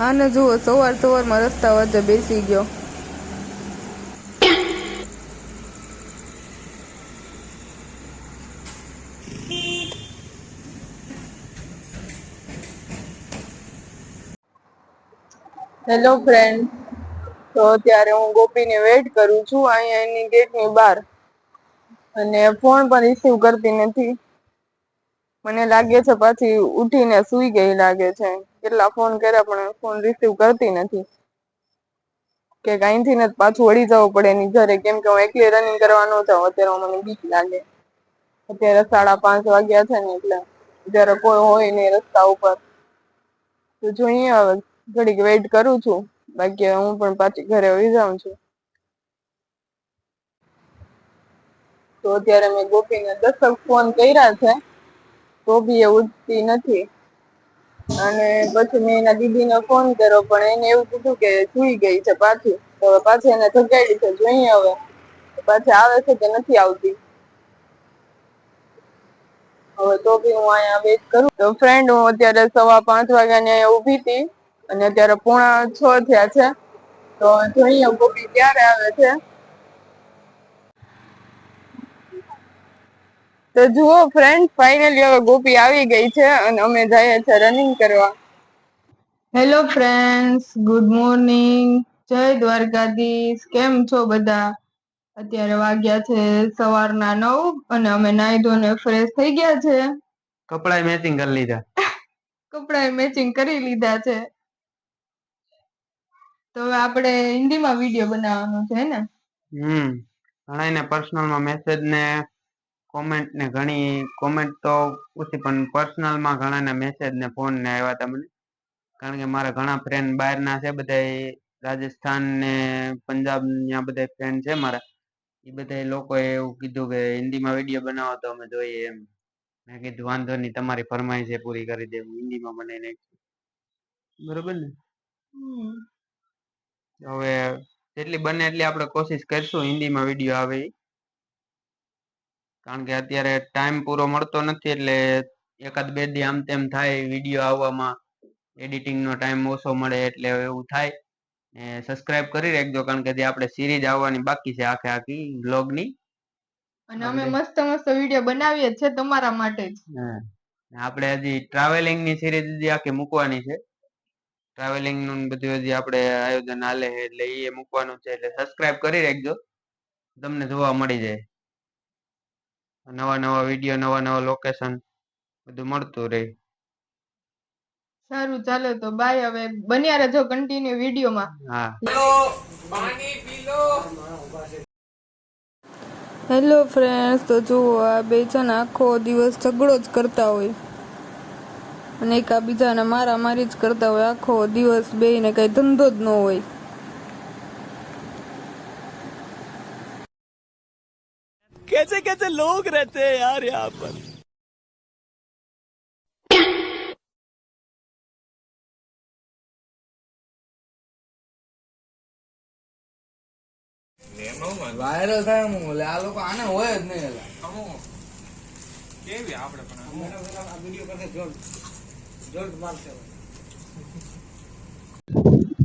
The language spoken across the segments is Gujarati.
આને જુઓ, સવારમાં રસ્તા વચ્ચે બેસી ગયો. હેલો ફ્રેન્ડ, તો અત્યારે હું ગોપીને વેઇટ કરું છું અહીંયા એની ગેટની બહાર, અને ફોન પણ રિસીવ કરતી નથી. મને લાગે છે પાછી ઉઠીને સૂઈ ગઈ લાગે છે. કેટલા ફોન કર્યા પણ ફોન રિસીવ કરતી નથી. કે અહીંથી ને પાછું વળી જવું પડે એની ઘરે, કેમ કે હું એકલી રનિંગ કરવા ન જાઉં. અત્યારે મને બીક લાગે. અત્યારે 5:30 વાગ્યા છે ને, એટલે અત્યારે કોઈ હોય નહીં રસ્તા ઉપર. તો જોઈએ હવે, ઘડીક વેઇટ કરું છું. બાકી હું પણ પાછી ઘરે વહી જાઉં છું. તો અત્યારે મેં ગોપીને 10 ફોન કર્યા છે, તો બી એ ઉઠતી નથી. અને પછી મેં એના દીદીને ફોન કર્યો, પણ એને એવું કીધું કે સૂઈ ગઈ છે પાછી. તો પાછી એને જગાડી છે. જોઈએ હવે પાછી આવે છે કે નથી આવતી. હવે તો બી હું અહીંયા વેઇટ કરું. તો ફ્રેન્ડ, હું અત્યારે 5:15 વાગ્યાની અહીંયા ઊભી હતી, અને અત્યારે 5:45 થયા છે. તો જોઈએ ગોપી ક્યારે આવે છે. તો જુઓ ફ્રેન્ડ, ફાઇનલી હવે ગોપી આવી ગઈ છે, અને અમે જઈએ છીએ રનિંગ કરવા. હેલો ફ્રેન્ડ્સ, ગુડ મોર્નિંગ, જય દ્વારકાધીશ. કેમ છો બધા? અત્યારે વાગ્યા છે સવારના 9, અને અમે નાહી ધોઈને ફ્રેશ થઈ ગયા છે. કપડાય મેચિંગ કરી લીધા. કપડાય મેચિંગ કરી લીધા છે. તો હવે આપણે હિન્દીમાં વિડીયો બનાવવાનો છે ને? ઘણાને પર્સનલમાં મેસેજ ને કોમેન્ટ ને ઘણી કોમેન્ટ તો ઓછી, પણ પર્સનલમાં ઘણાના મેસેજ ને ફોન ને આવ્યા હતા મને. કારણ કે મારા ઘણા ફ્રેન્ડ બહારના છે, બધા રાજસ્થાન ને પંજાબ ત્યાં બધા ફ્રેન્ડ છે મારા. એ બધા લોકોએ એવું કીધું કે હિન્દીમાં વિડીયો બનાવો તો અમે જોઈએ એમ. મેં કીધું વાંધો નહીં, તમારી ફરમાઈશ પૂરી કરી દે, હિન્દીમાં બનાવી નાખીશું. બરોબર ને? હવે જેટલી બને એટલી આપણે કોશિશ કરીશું હિન્દીમાં વિડીયો આવે. કારણ કે અત્યારે ટાઈમ પૂરો મળતો નથી, એટલે 1-2 દી આમ તેમ થાય વિડીયો આવવામાં. એડિટિંગનો ટાઈમ ઓછો મળે એટલે એવું થાય. સબસ્ક્રાઇબ કરી રાખજો, કારણ કે જે આપણે સિરીઝ આવવાની બાકી છે આખી વ્લોગની. અને અમે મસ્ત વિડીયો બનાવીએ છીએ તમારા માટે જ. આપણે હજી ટ્રાવેલિંગની સિરીઝ આખી મૂકવાની છે. ટ્રાવેલિંગ નું બધું હજી આપણે આયોજન હાલે છે, એટલે એ મૂકવાનું છે. એટલે સબસ્ક્રાઇબ કરી રાખજો, તમને જોવા મળી જાય. નવા વિડીયો, નવા લોકેશન બધું મળતું રહે. સારું, ચાલો તો બાય. હવે બન્યા રહેજો કન્ટિન્યુ વિડીયોમાં. હા. પાણી પી લો. હેલો ફ્રેન્ડ્સ, તો જુઓ આ બે છે ને આખો દિવસ ઝઘડો જ કરતા હોય, અને એકબીજાને મારામારી જ કરતા હોય આખો દિવસ. બેયને કઈ ધંધો જ ન હોય. कैसे कैसे लोग रहते हैं यार यहाँ पर। વાયરલ થાય હું આ લોકો આને હોય જ નહીં. કેવી આપણે પણ વિડીયો કરતા જોર મારશે.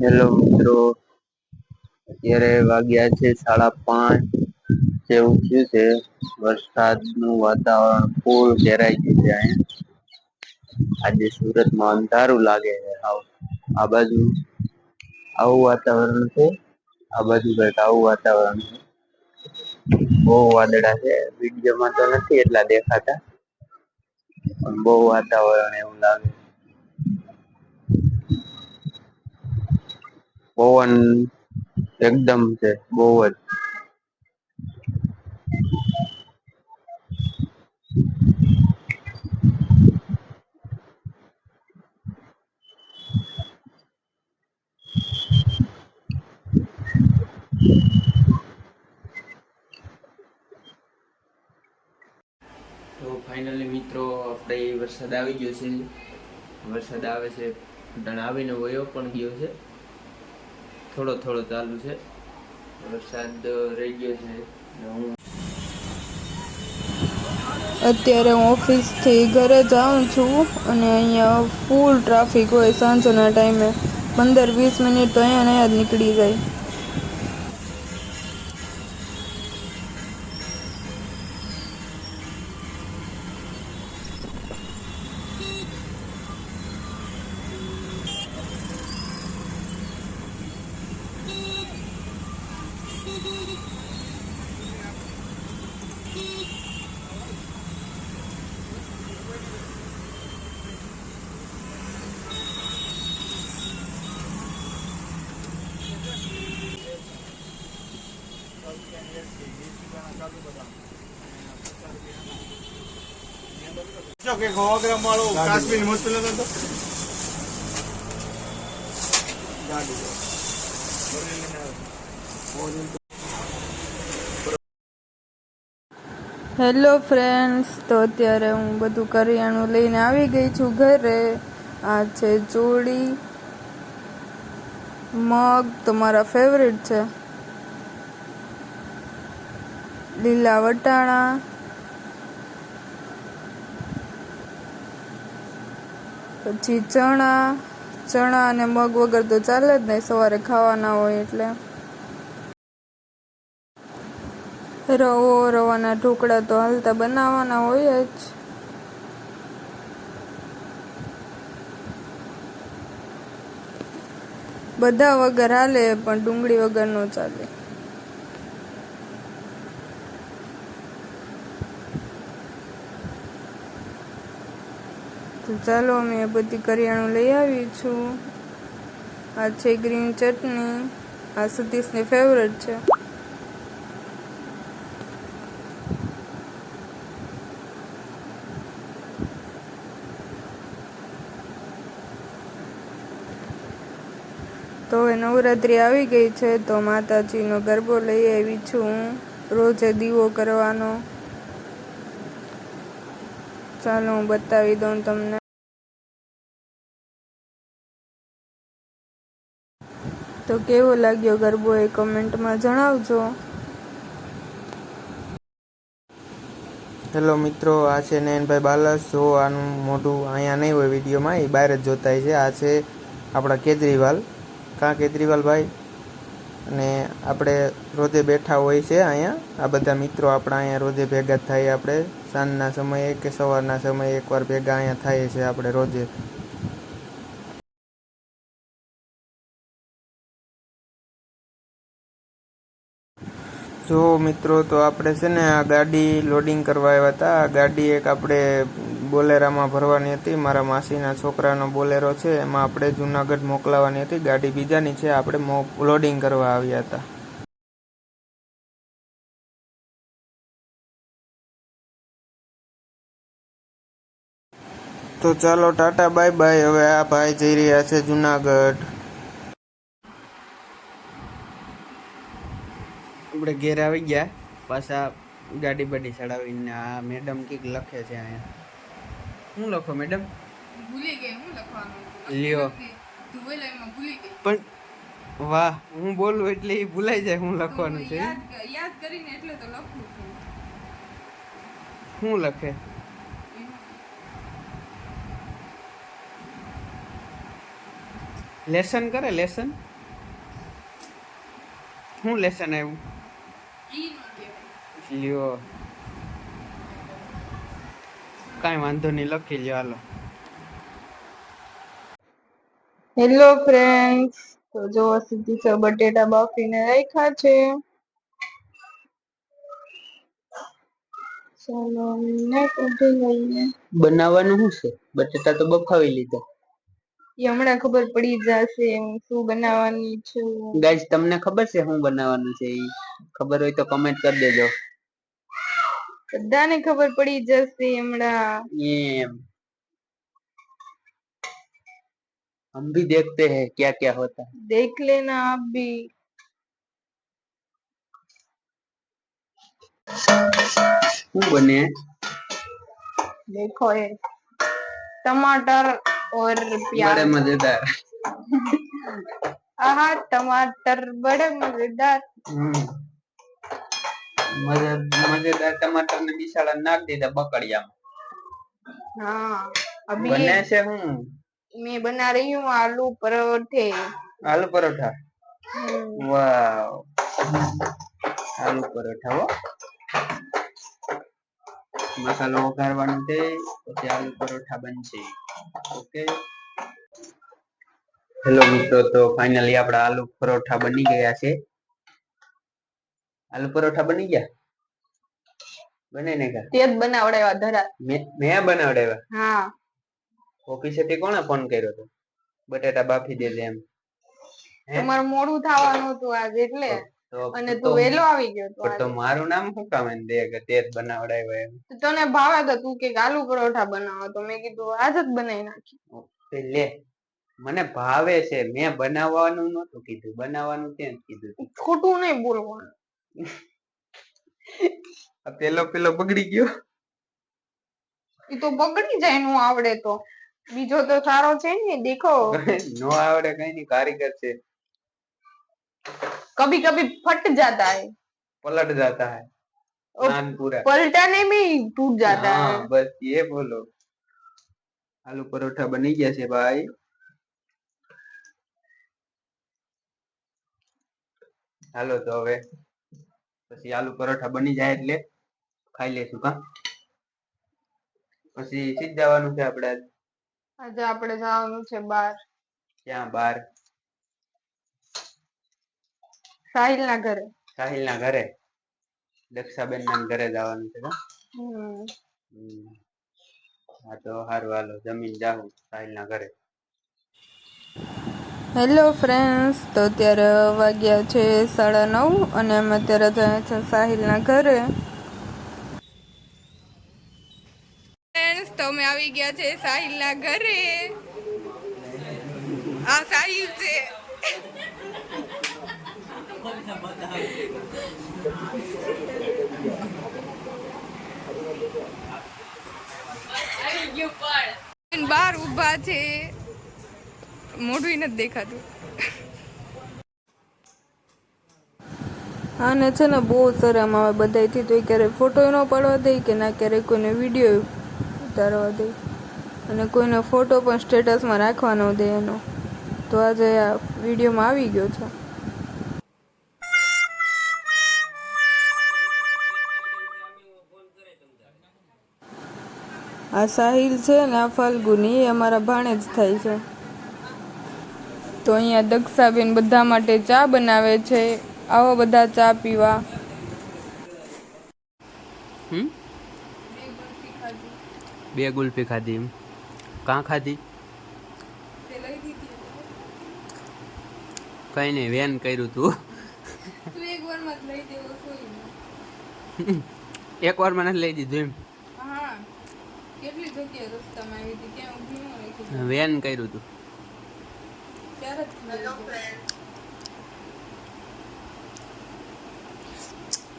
હેલો મિત્રો, અત્યારે વાગ્યા છે 5:30 જેવું થયું છે. વરસાદનું વાતાવરણ ફૂલ ઘેરાઈ ગયું છે. અહીંયા આજે સુરતમાં અંધારું લાગે છે. આ બાજુ આવું વાતાવરણ છે, આ બાજુ કઈક આવું વાતાવરણ છે. બહુ વાદળા છે. વિડીયોમાં તો નથી એટલા દેખાતા, પણ બહુ વાતાવરણ એવું લાગે. પવન એકદમ છે, બહુ જ. તો ફાઇનલી મિત્રો, આપણે વરસાદ આવી ગયો છે. વરસાદ આવે છે, આવીને વયો પણ ગયો છે. થોડો ચાલુ છે. વરસાદ રહી ગયો છે. અત્યારે હું ઓફિસથી ઘરે જાઉં છું, અને અહીંયા ફૂલ ટ્રાફિક હોય સાંજના ટાઈમે. 15-20 મિનિટ તો અહીંયા ને અહીંયા જ નીકળી જાય. કે 100 ગ્રામ વાળો કાશ્મીર મસ્ત લેતો તો હેલો ફ્રેન્ડ્સ, તો અત્યારે હું બધું કરિયાણું લઈને આવી ગઈ છું ઘરે. આ છે ચોળી, મગ તો મારા ફેવરેટ છે, લીલા વટાણા, પછી ચણા અને મગ વગર તો ચાલે જ નહીં, સવારે ખાવાના હોય એટલે. રવાના ઢોકળા તો હાલતા બનાવવાના હોય જ. બધા વગર હાલે પણ ડુંગળી વગર નો ચાલે. તો ચાલો અમે બધી કરિયાણું લઈ આવી છું. આ છે ગ્રીન ચટણી, આ સતીશની ફેવરેટ છે. તો હવે નવરાત્રી આવી ગઈ છે તો માતાજીનો ગરબો લઈ આવી છું રોજે દીવો કરવાનો. ચાલો હું બતાવી દઉં તમને. તો કેવો લાગ્યો ગરબો એ કમેન્ટમાં જણાવજો. હેલો મિત્રો, આ છે નયનભાઈ બાલસ. જો આનું મોઢું અહીંયા નહીં હોય વિડીયોમાં, એ બહાર જ જોતા છે. આ છે આપણા કેજરીવાલ. કાં કેજરીવાલભાઈ? અને આપણે રોજે બેઠા હોય છે અહીંયા. આ બધા મિત્રો આપણા અહીંયા રોજે ભેગા થાય. આપણે સાંજના સમયે કે સવારના સમયે એકવાર ભેગા અહીંયા થાય છે આપણે રોજે. જો મિત્રો, તો આપણે છે ને આ ગાડી લોડિંગ કરવા આવ્યા હતા. આ ગાડી એક આપણે બોલેરામાં ભરવાની હતી. મારા માસીના છોકરાનો બોલેરો છે, એમાં આપણે જુનાગઢ મોકલાવાની હતી. ગાડી બીજાની છે, આપણે લોડિંગ કરવા આવ્યા હતા. તો ચાલો ટાટા બાય બાય. હવે આ ભાઈ જઈ રહ્યા છે જુનાગઢ. આપણે ઘેર આવી ગયા પાછા ગાડી બાડી ચડાવીને. આ મેડમ કંઈક લખે છે અહીંયા. શું લખો મેડમ? ભૂલી ગઈ હું લખવાનું. લ્યો તું બોલે એમાં ભૂલી ગઈ. પણ વાહ, હું બોલું એટલે એ ભૂલાઈ જાય શું લખવાનું છે. યાદ કરીને એટલે તો લખું છું. શું લખે? લેસન કરે? લેસન? શું લેસન આવ્યું? લ્યો, કાંઈ વાંધો નહીં, લખી લ્યો. હાલો. હેલો ફ્રેન્ડ્સ, તો જો સીધી છે બટેટા બાફીને રાખ્યા છે. ચાલો ને કઢી લઈએ. બનાવવાનું શું છે? બટેટા તો બફાવી લીધા. એ હમણાં ખબર પડી જશે હું શું બનાવવાની છું. ગાઈસ, તમને ખબર છે શું બનાવવાનું છે? ઈ ખબર હોય તો કમેન્ટ કરી દેજો. બધાને ખબર પડી જશે હમણાં. એમ हम भी देखते हैं क्या क्या होता है. देख लेना आप भी. શું બને? देखो ये टमाटर और प्याज. बड़े मजेदार. आहा, टमाटर बड़े मजेदार. मजेदार टमाटर ने बिसाड़ा नाख દીધા બકડિયામાં. हाँ, अभी બને છે હું मैं बना रही हूँ आलू परोठे। આલુ પરોઠા, વાવ, આલુ પરોઠા હો. મસાલો વઘારવાનો છે, પછી આલુ પરોઠા બનશે. ઓકે. હેલો મિત્રો, તો ફાઇનલી આપણા આલુ પરોઠા બની ગયા છે. આલુ પરોઠા બની ગયા? બને ને કા? તે જ બનાવડાવ્યા ધરા. મેં બનાવડાવ્યા? હા. ઓફિસેથી કોણે ફોન કર્યો હતો? બટેટા બાફી દેજે એમ. તમારું મોડું થવાનું હતું આજે એટલે, અને તું વેલો આવી ગયો તો. તો મારું નામ શું કામ એને દે કે તે જ બનાવડાવ્યો એમ? તને ભાવે તો તું કે આલુ પરોઠા બનાવો, તો મેં કીધું આજ જ બનાવી નાખી. લે, મને ભાવે છે, મેં બનાવવાનું નતું કીધું, બનાવવાનું તે જ કીધું. ખોટું નહીં બોલવાનું. પેલો બગડી ગયો. એ તો બગડી જાય નું આવડે તો. બીજો તો સારો છે ને, દેખો. નો આવડે કઈ નહીં, કારીગર છે. कभी कभी फट जाता है, पलट जाता है, नान पूरा पलटाने में टूट जाता है. हाँ, बस ये बोलो. आलू परोठा बनी ગયા છે ભાઈ. હાલો તો હવે પછી આલુ પરોઠા બની જાય એટલે ખાઈ લેશું કા. પછી સીધ જવાનું છે આપણે. આજે આપણે જવાનું છે બહાર. ક્યાં બહાર? સાહિલ ના ઘરે. સાહિલ ના ઘરે? દક્ષાબેન ના ઘરે જવાનું છે કા? હા તો સારું, હાલો જમીન જાઉં સાહિલ ના ઘરે. હેલો ફ્રેન્ડ્સ, તો અત્યારે વાગ્યા છે 9:30 અને અમે અત્યારે જઈએ છીએ સાહિલના ઘરે. ફ્રેન્ડ્સ, તો અમે આવી ગયા છે સાહિલના ઘરે. આ સાહિલ છે. બહાર ઊભા છે, મોઢું નથી દેખાતું. આને છે ને બહુ શરમ આવે બધાયથી, તો ક્યારેય ફોટો ન પાડવા દે કે ના ક્યારેય કોઈને વિડીયો ઉતારવા દે, અને કોઈનો ફોટો પણ સ્ટેટસમાં રાખવા ન દે એનો. તો આજે આ વિડીયોમાં આવી ગયો છે. આ સાહિલ છે ને આ ફાલ્ગુની, એ અમારા ભાણેજ થાય છે. તો અહીંયા દક્ષાબેન બધા માટે ચા બનાવે છે. આવો બધા ચા પીવા. બે ગુલ્ફી ખાધી. કાં ખાધી? કઈ નહીં, વેન કર્યું તું. એક વાર મને લઈ દીધું એમ. કેટલી જગ્યાએ રસ્તામાં આવી હતી, ક્યાં ઊભી ન રાખી. વેન કર્યું તું.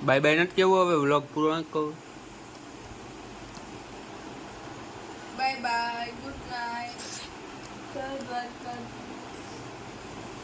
બાય બાય નથી કેવું, હવે વ્લોગ પૂરો નથી કહું. બાય બાય, ગુડ નાઇટ, જય દ્વારકા.